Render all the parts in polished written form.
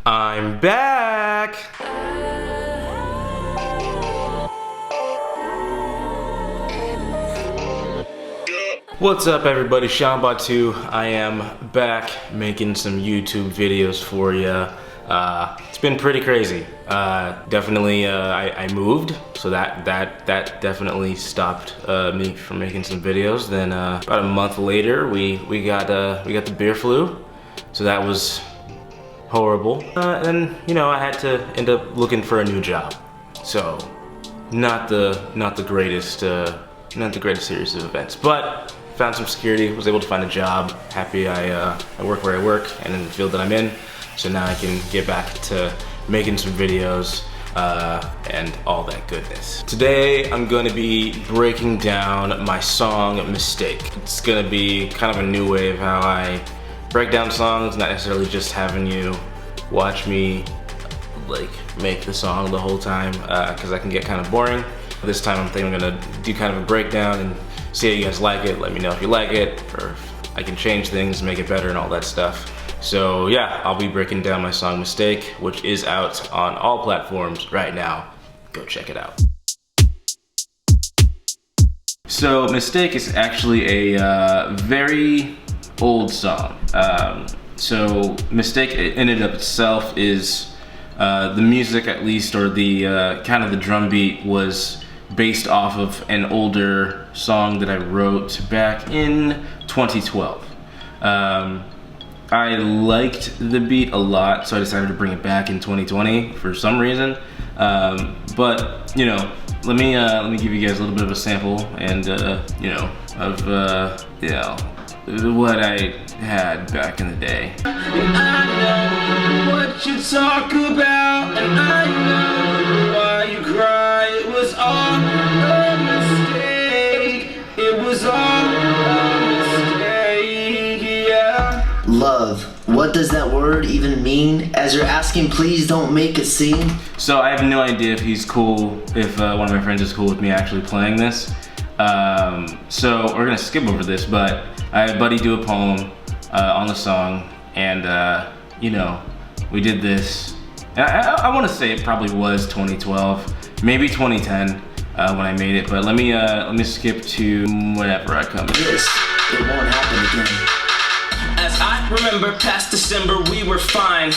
I'm back! What's up everybody, Shawn, Baugh 2. I am back making some YouTube videos for you. It's been pretty crazy. Definitely, I moved, so that definitely stopped me from making some videos. Then about a month later, we got the beer flu, so that was horrible. And you know, I had to end up looking for a new job. So not the greatest series of events, but found some security, was able to find a job. Happy I work where I work and in the field that I'm in. So now I can get back to making some videos and all that goodness. Today I'm going to be breaking down my song Mistake. It's going to be kind of a new way of how I break down songs, not necessarily just having you watch me like make the song the whole time, because that can get kind of boring. This time I'm thinking I'm going to do kind of a breakdown and see how you guys like it. Let me know if you like it, or if I can change things, make it better and all that stuff. So yeah, I'll be breaking down my song Mistake, which is out on all platforms right now. Go check it out. So Mistake is actually a very old song. So Mistake in and of itself is the music, at least, or the kind of the drum beat was based off of an older song that I wrote back in 2012. I liked the beat a lot, so I decided to bring it back in 2020 for some reason. But you know, let me give you guys a little bit of a sample and you know, of what I had back in the day. And I know what you talk about, and I know why you cry. It was all a mistake. It was all a mistake, yeah. Love. What does that word even mean? As you're asking, please don't make a scene. So I have no idea if he's cool, if one of my friends is cool with me actually playing this. So we're gonna skip over this, but I had Buddy do a poem on the song, and you know, we did this. And I want to say it probably was 2012, maybe 2010 when I made it. But let me skip to whenever I come in. This, it won't happen again. As I remember past December, we were fine.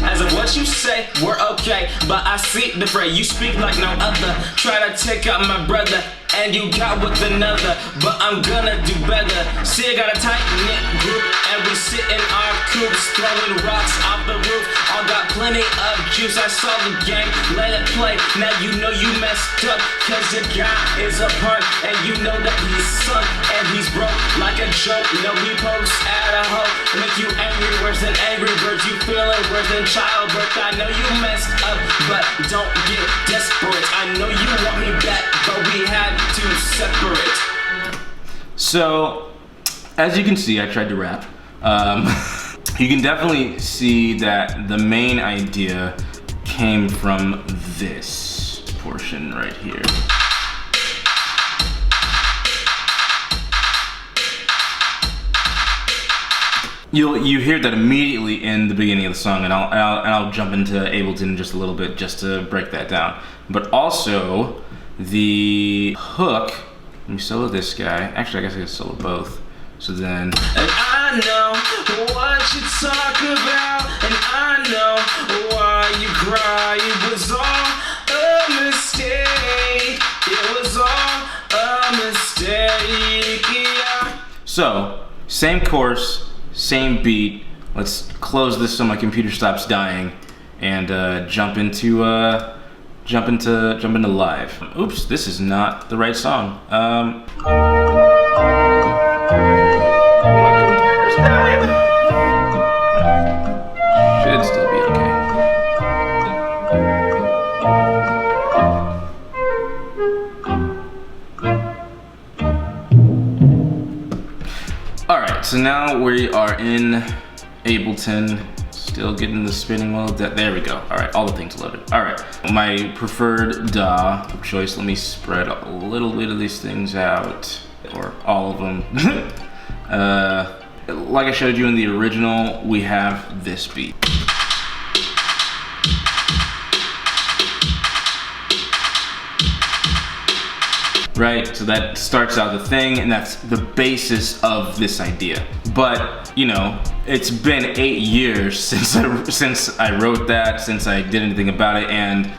As of what you say, we're okay. But I see the fray, you speak like no other. Try to take out my brother, and you got with another. But I'm gonna do better. See, I got a tight-knit group, and we sit in our coops, throwing rocks off the roof. All got plenty of juice. I saw the game, let it play. Now you know you messed up, cause your guy is a punk, and you know that he's sunk, and he's broke like a joke. You know he pokes at a hoe, make you angry, worse than Angry Birds. You feeling worse than childbirth. I know you messed up, but don't get desperate. I know you want me back, but we had to separate. So, as you can see, I tried to rap. You can definitely see that the main idea came from this portion right here. You hear that immediately in the beginning of the song, and I'll jump into Ableton in just a little bit just to break that down. But also the hook. Let me solo this guy. Actually, I guess I can solo both. So then. And I know what you talk about, and I know why you cry. It was all a mistake. It was all a mistake. Yeah. So same chorus, same beat. Let's close this so my computer stops dying, and jump into live. Oops, this is not the right song. Should still be okay. Alright, so now we are in Ableton. Still getting the spinning wheel. There we go. Alright, all the things loaded. Alright, my preferred DAW of choice. Let me spread a little bit of these things out, or all of them. Like I showed you in the original, we have this beat. right? So that starts out the thing, and that's the basis of this idea. But, you know, it's been 8 years since I wrote that, since I did anything about it, and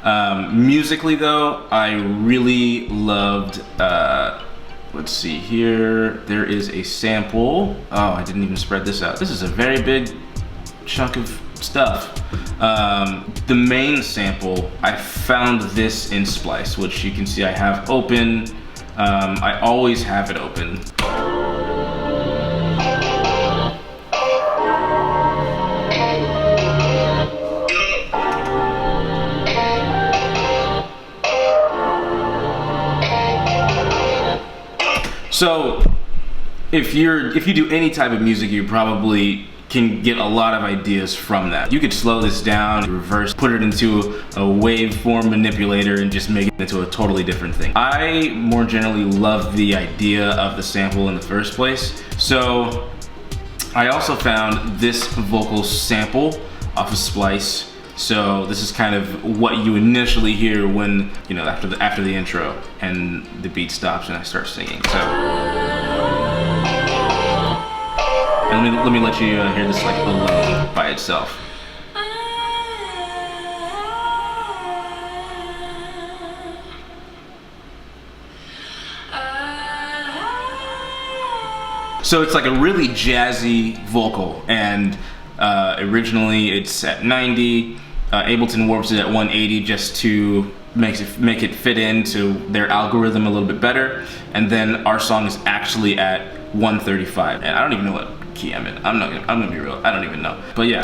musically though, I really loved, let's see here, there is a sample. Oh, I didn't even spread this out. This is a very big chunk of stuff. The main sample, I found this in Splice, which you can see I have open. I always have it open. So, if you do any type of music, you probably can get a lot of ideas from that. You could slow this down, reverse, put it into a waveform manipulator, and just make it into a totally different thing. I more generally love the idea of the sample in the first place. So I also found this vocal sample off of Splice. So this is kind of what you initially hear when, you know, after the intro and the beat stops and I start singing. So, and let me let you hear this like alone by itself. So it's like a really jazzy vocal, and originally it's at 90. Ableton warps it at 180 just to make it fit into their algorithm a little bit better, and then our song is actually at 135, and I don't even know what key I'm in. I'm gonna be real, I don't even know. But yeah.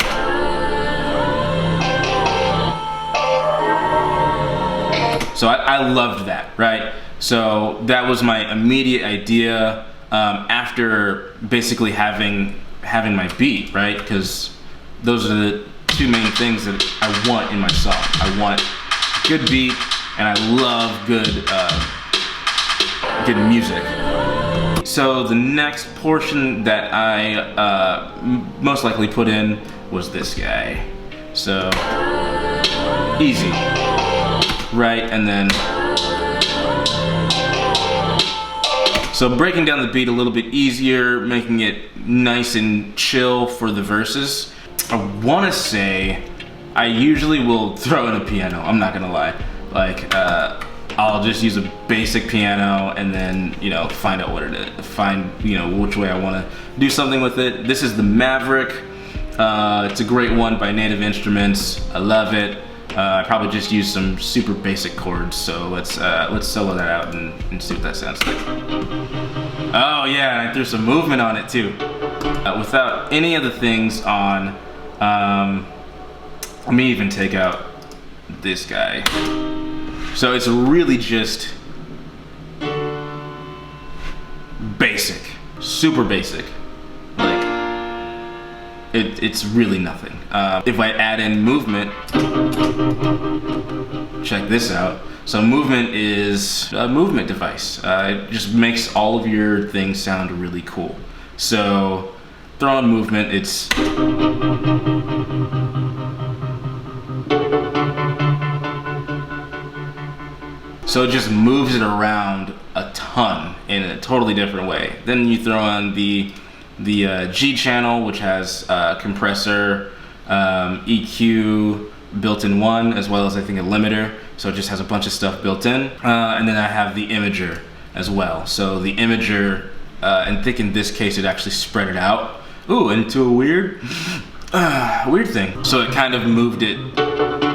So I loved that, right? So that was my immediate idea after basically having my beat, right? Because those are the two main things that I want in my song. I want good beat, and I love good music. So the next portion that I most likely put in was this guy. So easy, right? And then so breaking down the beat a little bit easier, making it nice and chill for the verses. I want to say I usually will throw in a piano. I'm not gonna lie. Like I'll just use a basic piano and then, you know, find out what it is. Find, you know, which way I want to do something with it. This is the Maverick. It's a great one by Native Instruments. I love it. I probably just use some super basic chords. So let's solo that out and see what that sounds like. Oh yeah, and I threw some movement on it too. Without any of the things on, let me even take out this guy. So it's really just basic, super basic. Like, it's really nothing. If I add in movement, check this out. So movement is a movement device. It just makes all of your things sound really cool. So throw in movement, it's so it just moves it around a ton in a totally different way. Then you throw on the G channel, which has compressor, EQ, built-in one, as well as I think a limiter. So it just has a bunch of stuff built in. And then I have the imager as well. So the imager, and think in this case it actually spread it out. Ooh, into a weird thing. So it kind of moved it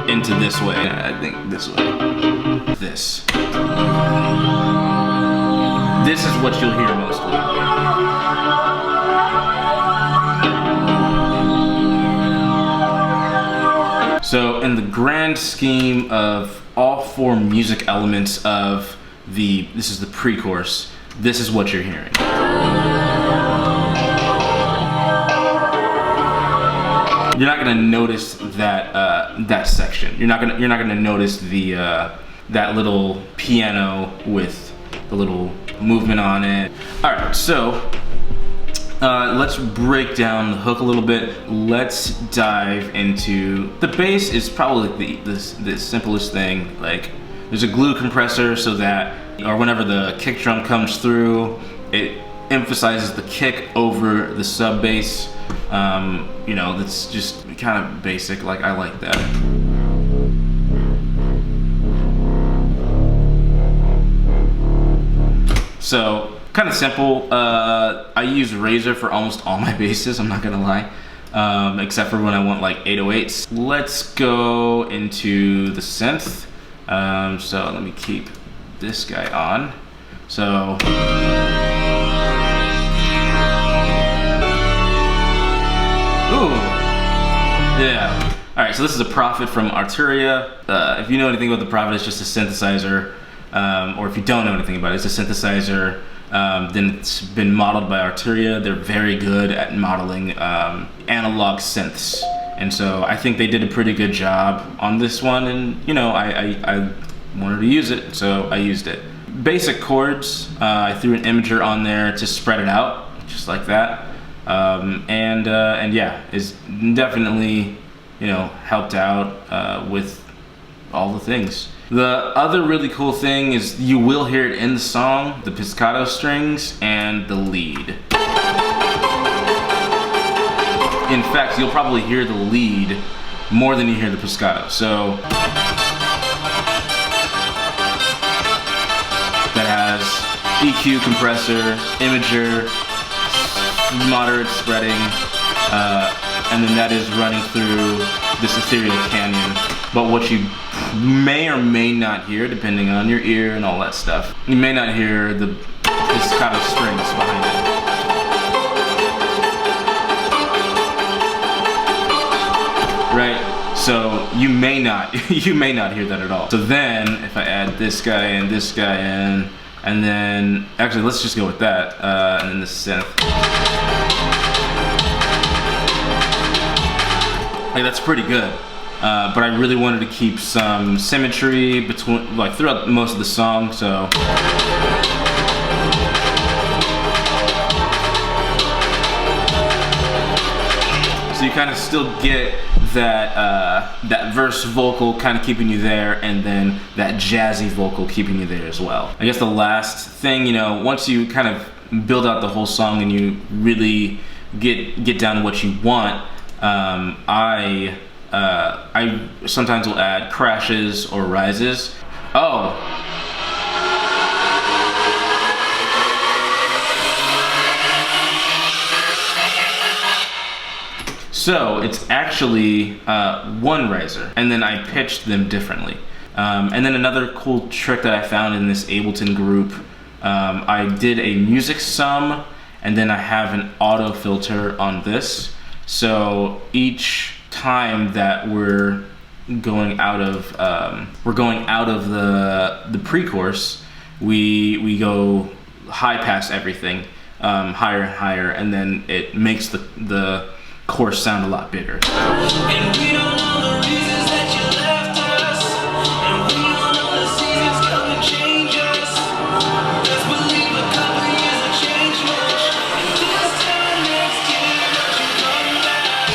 into this way. I think this way. This. This is what you'll hear mostly. So in the grand scheme of all four music elements of this is the pre-chorus, this is what you're hearing. You're not gonna notice that section. You're not gonna notice that little piano with the little movement on it. All right, so let's break down the hook a little bit. Let's dive into the bass. Is probably the simplest thing. Like, there's a glue compressor so that or whenever the kick drum comes through, it emphasizes the kick over the sub bass. You know, that's just kind of basic. Like, I like that. So, kind of simple. I use Razor for almost all my basses, I'm not gonna lie. Except for when I want like 808s. Let's go into the synth. So let me keep this guy on. So. Ooh, yeah. All right, so this is a Prophet from Arturia. If you know anything about the Prophet, it's just a synthesizer. Or if you don't know anything about it, it's a synthesizer. Then it's been modeled by Arturia. They're very good at modeling analog synths. And so I think they did a pretty good job on this one. And you know, I wanted to use it, so I used it. Basic chords, I threw an imager on there to spread it out, just like that. And yeah, it's definitely, you know, helped out with all the things. The other really cool thing is you will hear it in the song, the pizzicato strings and the lead. In fact, you'll probably hear the lead more than you hear the pizzicato. So that has EQ, compressor, imager, moderate spreading, and then that is running through this ethereal canyon. But what you may or may not hear, depending on your ear and all that stuff, you may not hear the pizzicato strings behind it. Right? So you may not hear that at all. So then if I add this guy in, and then actually let's just go with that, and then the synth. Like, that's pretty good. But I really wanted to keep some symmetry between, like, throughout most of the song, so. So you kind of still get that that verse vocal kind of keeping you there, and then that jazzy vocal keeping you there as well. I guess the last thing, you know, once you kind of build out the whole song and you really get down to what you want, I sometimes will add crashes or rises. Oh. So it's actually one riser, and then I pitched them differently. And then another cool trick that I found in this Ableton group, I did a music sum, and then I have an auto filter on this. So each time that we're going out of the pre-chorus, we go high past everything, higher and higher, and then it makes the chorus sound a lot bigger. And we don't know the reasons that you left us, and we don't know the seasons come to change us. Let's believe a couple years will change much, and this time next year don't you come back.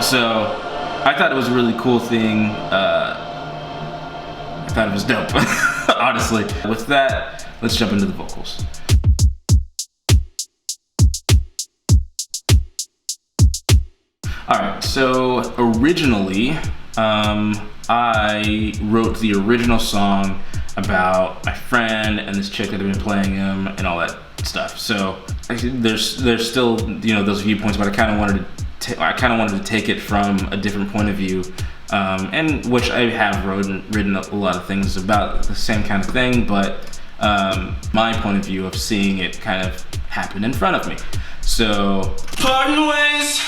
So I thought it was a really cool thing. I thought it was dope, honestly. With that, let's jump into the vocals. Alright, so originally, I wrote the original song about my friend and this chick that had been playing him and all that stuff. So there's still, you know, those viewpoints, but I kind of wanted to take it from a different point of view, and which I have written a lot of things about the same kind of thing, but my point of view of seeing it kind of happen in front of me. So Parting ways.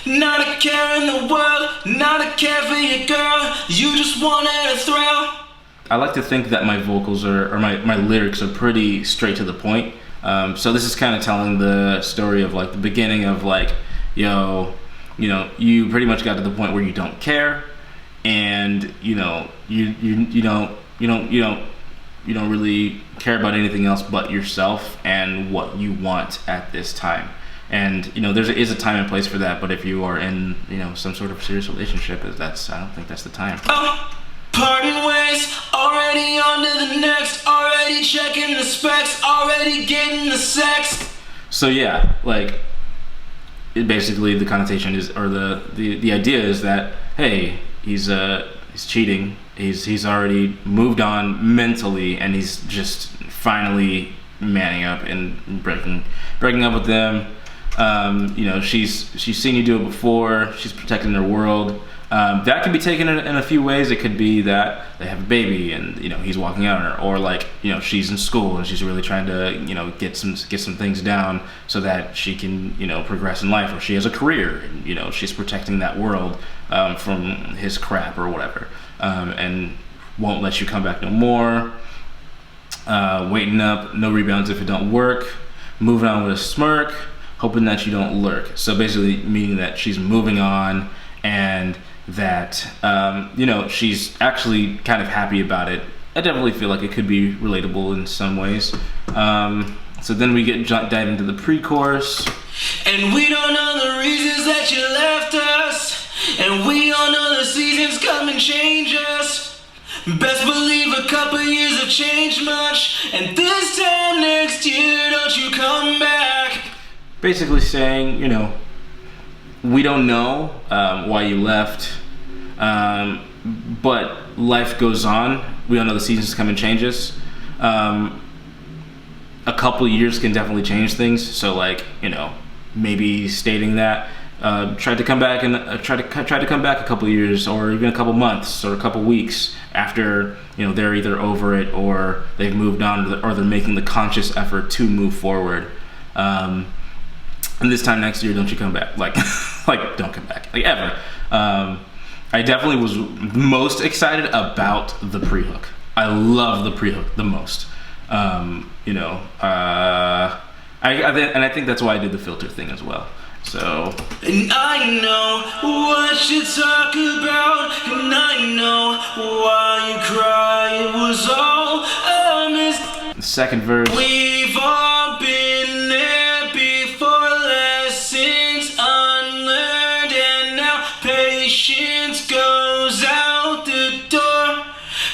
Not a care in the world, not a care for your girl. You just wanted a thrill. I like to think that my vocals or my lyrics are pretty straight to the point. So this is kind of telling the story of like the beginning of like, you pretty much got to the point where you don't care, and you don't really care about anything else but yourself and what you want at this time. And there is a time and place for that, but if you are in some sort of serious relationship, I don't think that's the time. Oh, Parting ways, already on to the next, already checking the specs, already getting the sex. So yeah, like, basically the connotation is, or the idea is that, hey, he's cheating. He's already moved on mentally, and he's just finally manning up and breaking up with them. You know, she's seen you do it before. She's protecting her world. That could be taken in a few ways. It could be that they have a baby and, you know, he's walking out on her, or like, you know, she's in school and she's really trying to, you know, get some things down so that she can, you know, progress in life, or she has a career and, you know, she's protecting that world from his crap or whatever, and won't let you come back no more. Waiting up, no rebounds if it don't work, moving on with a smirk, hoping that you don't lurk. So basically meaning that she's moving on, and that, you know, she's actually kind of happy about it. I definitely feel like it could be relatable in some ways. So then we dive into the pre-chorus. And we don't know the reasons that you left us, and we all know the seasons come and change us. Best believe a couple years have changed much, and this time next year, don't you come back. Basically saying, you know, we don't know why you left, but life goes on. We all know the seasons come and changes. A couple years can definitely change things. So, like, you know, maybe stating that tried to come back and try to come back a couple years, or even a couple months, or a couple weeks after, you know, they're either over it or they've moved on, or they're making the conscious effort to move forward. And this time next year, don't you come back? Like, like, don't come back, like, ever. I definitely was most excited about the pre-hook. I love the pre-hook the most. You know, I think that's why I did the filter thing as well. So. And I know what you talk about, and I know why you cry. It was all a mistake. The second verse. We've all been there before, lessons unlearned, and now patience goes out the door.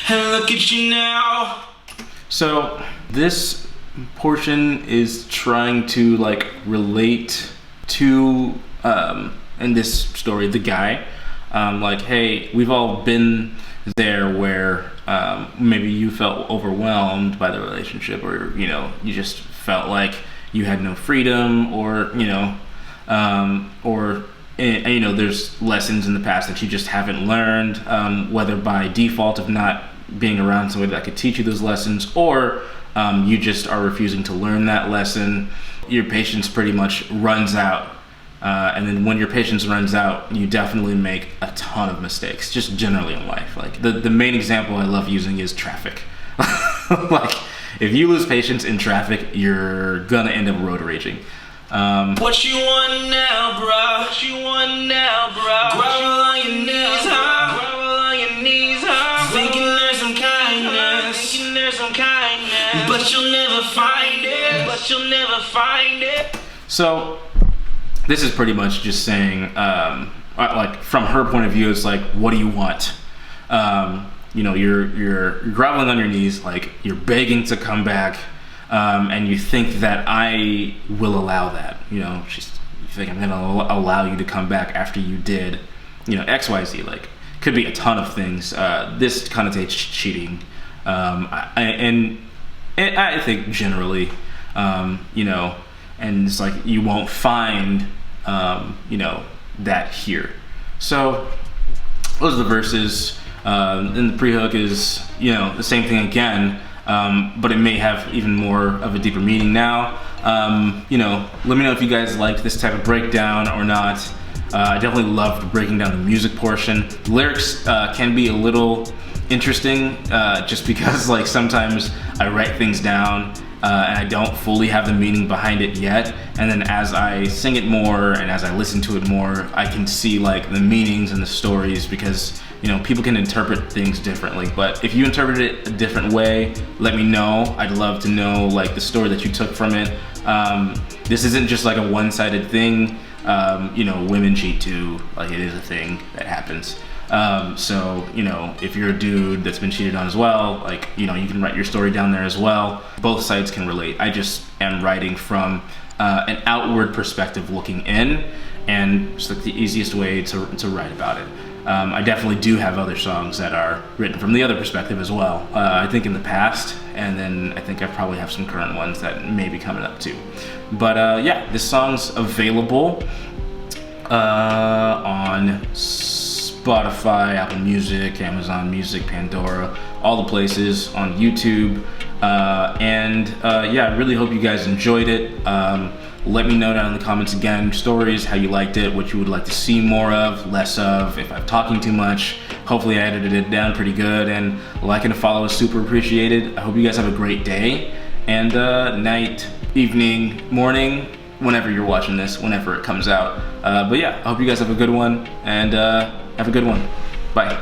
And look at you now. So this portion is trying to, like, relate to, in this story, the guy. Like, hey, we've all been there where maybe you felt overwhelmed by the relationship, or, you know, you just felt like you had no freedom, or, you know, or, and, you know, there's lessons in the past that you just haven't learned, whether by default of not being around somebody that could teach you those lessons, or you just are refusing to learn that lesson. Your patience pretty much runs out. And then when your patience runs out, you definitely make a ton of mistakes, just generally in life. Like, the main example I love using is traffic. Like, if you lose patience in traffic, you're gonna end up road raging. What you want now, bro? What you want now, bro? Grovel on your knees, huh? Grovel on your knees, huh? Thinking there's some kindness, thinking there's some kindness, but you'll never find it, but you'll never find it. So this is pretty much just saying, like, from her point of view, it's like, what do you want? You know, you're groveling on your knees, like, you're begging to come back, and you think that I will allow that. You know, you think I'm gonna allow you to come back after you did, you know, XYZ. Like, could be a ton of things. This connotates cheating, and I think generally, you know, and it's like, you won't find, you know, that here. So those are the verses. And the pre-hook is, you know, the same thing again, but it may have even more of a deeper meaning now. You know, let me know if you guys liked this type of breakdown or not. I definitely loved breaking down the music portion. The lyrics can be a little interesting, just because, like, sometimes I write things down and I don't fully have the meaning behind it yet, and then as I sing it more and as I listen to it more, I can see, like, the meanings and the stories, because, you know, people can interpret things differently. But if you interpret it a different way, let me know. I'd love to know, like, the story that you took from it. This isn't just like a one-sided thing. You know, women cheat too. Like, it is a thing that happens. So, you know, if you're a dude that's been cheated on as well, like, you know, you can write your story down there as well. Both sides can relate. I just am writing from an outward perspective looking in, and it's like the easiest way to write about it. I definitely do have other songs that are written from the other perspective as well. I think in the past, and then I think I probably have some current ones that may be coming up too. But yeah, this song's available on Spotify, Apple Music, Amazon Music, Pandora, all the places, on YouTube. Yeah, I really hope you guys enjoyed it. Let me know down in the comments again, stories, how you liked it, what you would like to see more of, less of, if I'm talking too much. Hopefully I edited it down pretty good, and liking and follow is super appreciated. I hope you guys have a great day, and night, evening, morning, whenever you're watching this, whenever it comes out. But yeah, I hope you guys have a good one, and have a good one. Bye.